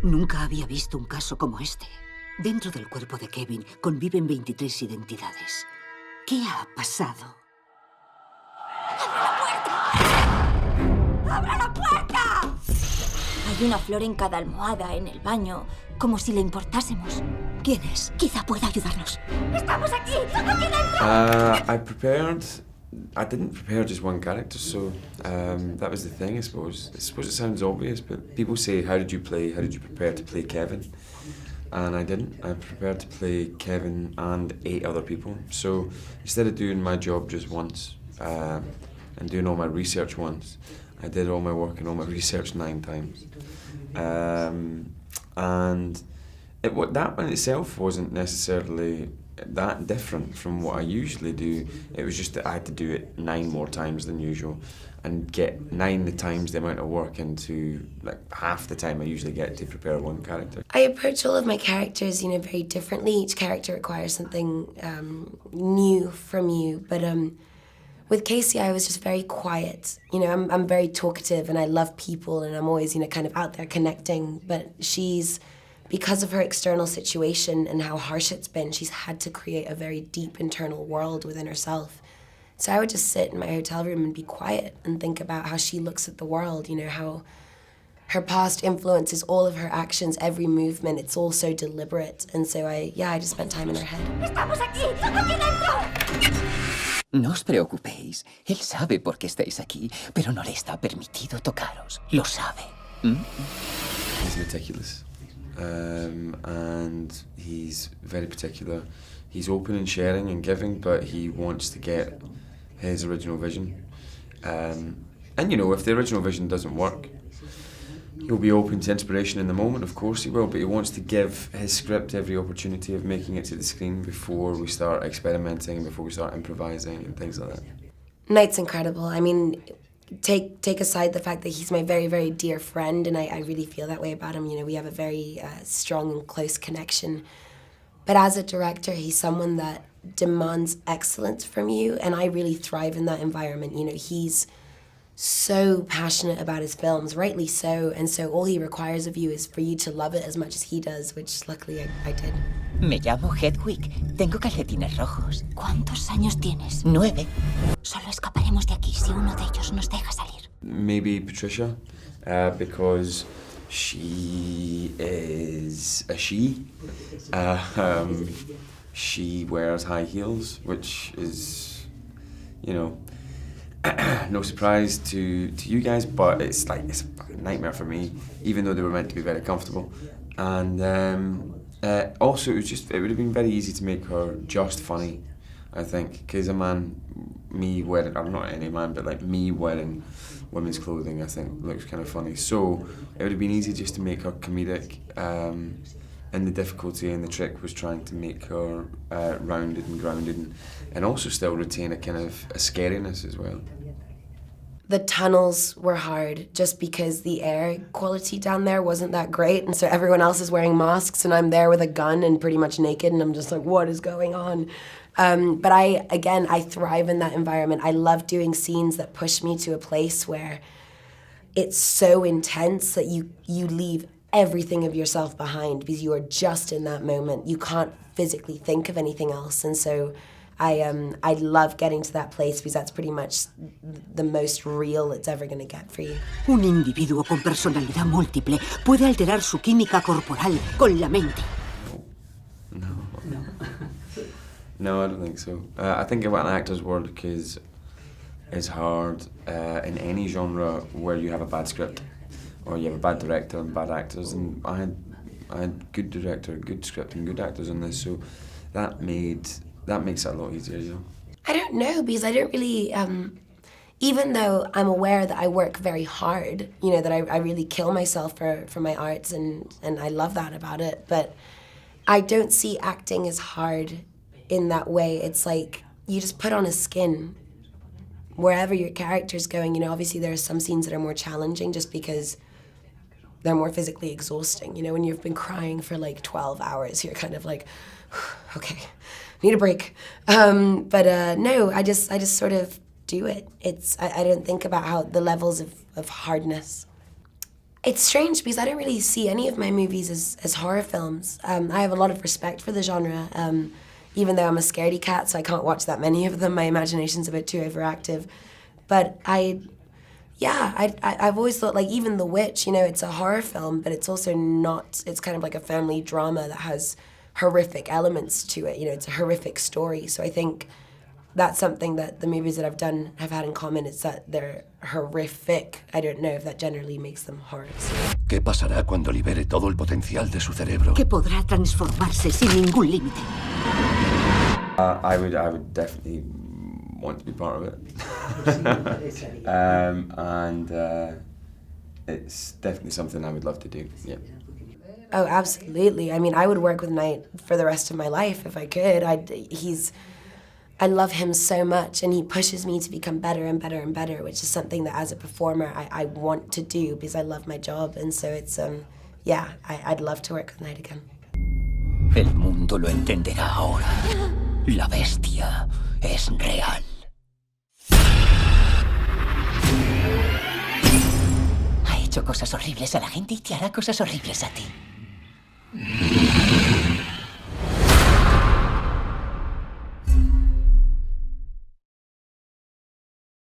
Nunca había visto un caso como este. Dentro del cuerpo de Kevin conviven 23 identidades. ¿Qué ha pasado? ¡Abra la puerta! Hay una flor en cada almohada en el baño, como si le importásemos. ¿Quién es? Quizá pueda ayudarnos. ¡Estamos aquí! ¡Aquí dentro! I didn't prepare just one character, so that was the thing, I suppose. I suppose it sounds obvious, but people say, how did you prepare to play Kevin? And I didn't. I prepared to play Kevin and 8 other people. So instead of doing my job just once and doing all my research once, I did all my work and all my research 9 times. And that in itself wasn't necessarily that different from what I usually do. It was just that I had to do it 9 more times than usual and get 9 times the amount of work into like half the time I usually get to prepare one character. I approach all of my characters, very differently. Each character requires something new from you. But with Casey, I was just very quiet. I'm very talkative and I love people and I'm always, kind of out there connecting. But she's, because of her external situation and how harsh it's been, she's had to create a very deep internal world within herself. So I would just sit in my hotel room and be quiet and think about how she looks at the world, how her past influences all of her actions, every movement. It's all so deliberate. And so I just spent time in her head. ¡Estamos aquí! ¡Aquí dentro! No os preocupéis. Él sabe por qué estáis aquí, pero no le está permitido tocaros. Lo sabe. He's meticulous. And he's very particular. He's open and sharing and giving, but he wants to get his original vision. And if the original vision doesn't work, he'll be open to inspiration in the moment, of course he will, but he wants to give his script every opportunity of making it to the screen before we start experimenting, before we start improvising and things like that. Knight's incredible. I mean, take aside the fact that he's my very, very dear friend, and I really feel that way about him. We have a very strong and close connection. But as a director, he's someone that demands excellence from you, and I really thrive in that environment. He's so passionate about his films, rightly so, and so all he requires of you is for you to love it as much as he does, which luckily I did. Me llamo Hedwig. Tengo calcetines rojos. ¿Cuántos años tienes? 9. Solo escaparemos de aquí si uno de ellos nos deja salir. Maybe Patricia, because she is a she. She wears high heels, which is, no surprise to you guys, but it's a nightmare for me, even though they were meant to be very comfortable. And also, it would have been very easy to make her just funny, I think, because me wearing women's clothing, I think, looks kind of funny. So it would have been easy just to make her comedic, and the difficulty and the trick was trying to make her rounded and grounded and also still retain a kind of a scariness as well. The tunnels were hard just because the air quality down there wasn't that great, and so everyone else is wearing masks and I'm there with a gun and pretty much naked and I'm just like, what is going on? But I thrive in that environment. I love doing scenes that push me to a place where it's so intense that you leave everything of yourself behind because you are just in that moment. You can't physically think of anything else, and so I love getting to that place because that's pretty much the most real it's ever going to get for you. Un individuo con personalidad múltiple puede alterar su química corporal con la mente. No, I don't think so. I think about an actor's work is hard in any genre where you have a bad script or you have a bad director and bad actors. And I had good director, good script and good actors in this, so that makes it a lot easier, I don't know, because I don't really, even though I'm aware that I work very hard, that I really kill myself for my arts and I love that about it, but I don't see acting as hard in that way. It's like you just put on a skin wherever your character's going. Obviously there are some scenes that are more challenging just because they're more physically exhausting. When you've been crying for like 12 hours, you're kind of like, okay, need a break. No, I just sort of do it. I don't think about how the levels of hardness. It's strange because I don't really see any of my movies as horror films. I have a lot of respect for the genre, even though I'm a scaredy cat, so I can't watch that many of them. My imagination's a bit too overactive. But I've always thought, like, even The Witch, you know, it's a horror film, but it's also not, it's kind of like a family drama that has horrific elements to it. You know, it's a horrific story. So I think that's something that the movies that I've done have had in common, is that they're horrific. I don't know if that generally makes them horrors. ¿Qué pasará cuando libere todo el potencial de su cerebro? Que podrá transformarse sin ningún límite. I would definitely want to be part of it. It's definitely something I would love to do, yeah. Oh, absolutely. I mean, I would work with Knight for the rest of my life if I could. I love him so much, and he pushes me to become better and better and better, which is something that as a performer I want to do because I love my job. And so it's, I'd love to work with Knight again. El mundo lo entenderá ahora. La bestia es real. Ha hecho cosas horribles a la gente y te hará cosas horribles a ti.